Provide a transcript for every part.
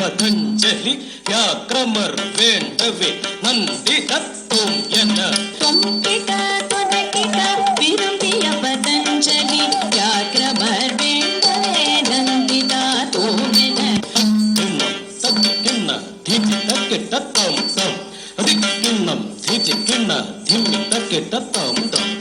பதஞ்சலி வியாக்கிரமர் வேண்டவே நந்தி தத்துவம் என தொங்கிட்ட துணக்கிட்ட விரும்பிய பதஞ்சலி வியாக்கிரமர் வேண்டவே நந்தி தத்துவம் என சத்கிண்ண திதி தக்கிட்ட தம் தம் அதிகிண்ணம் திதி கிண்ண திம்மி தக்கிட்ட தம் தம்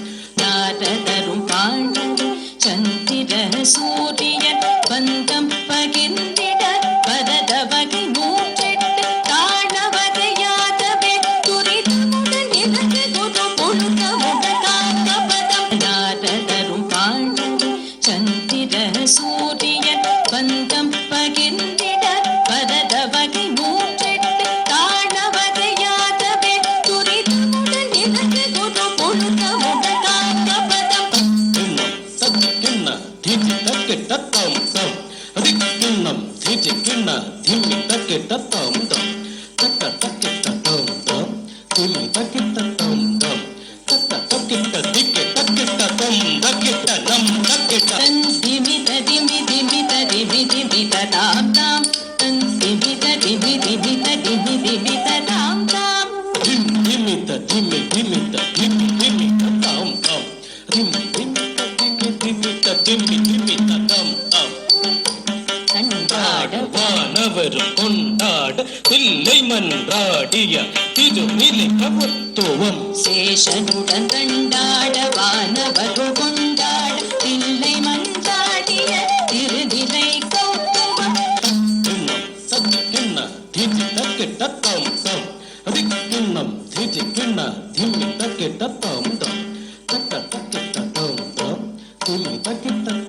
நாரதரும் பாண்டது சந்திர சூரியன் பந்தம் பகிர்ந்திட பரத வகை மூற்றெட்டு தாழ வகையாகவே துரிதமுடன் இறங்கு குரு புழுக்கமுடன் காக்க பதம் நாரதரும் பாண்டது சந்திர சூரியன் பந்தம் பகிர்ந்திட பரத வகை மூற்றெட்டு தாழ வகையாகவே துரிதமுடன் இறங்கு குரு புழுக்கமுடன் காக்க பதம் திதி தக்கிட்ட தம் தம் அதிகிண்ணம் திதி கிண்ண திம்மி தக்கிட்ட தம் தம் தக்க தக்கிட்ட தம் தம் திம்மி தக்கிட்ட தம் தம் தக்க தக்கிட்ட திக்கி தக்கிட்ட தம் தக்கிட்ட நம் தக்கிட்ட திமித திமி திமித திமி திமித தாம் தாம் திமித திமி திமித திமி திமித தாம் தாம் திமித திமி திமித திமி திமித தாம் தாம் திமி திமித திமி திமித திமி திமித தாம் தாம் கண்டாட வானவர் கொண்டாட தில்லை மன்றாடிய திருநிலை கவத்துவம் சேஷனுடன் கண்டாட வானவர் கொண்டாட தில்லை மன்றாடிய திருநிலை கௌத்துவம் சத்கிண்ண திதி தக்கிட்ட தம் தம் அதிகிண்ணம் திதி கிண்ண திம்மி தக்கிட்ட தம் தம் தக்க தக்கிட்ட தம் தம் திம்மி தக்கிட்ட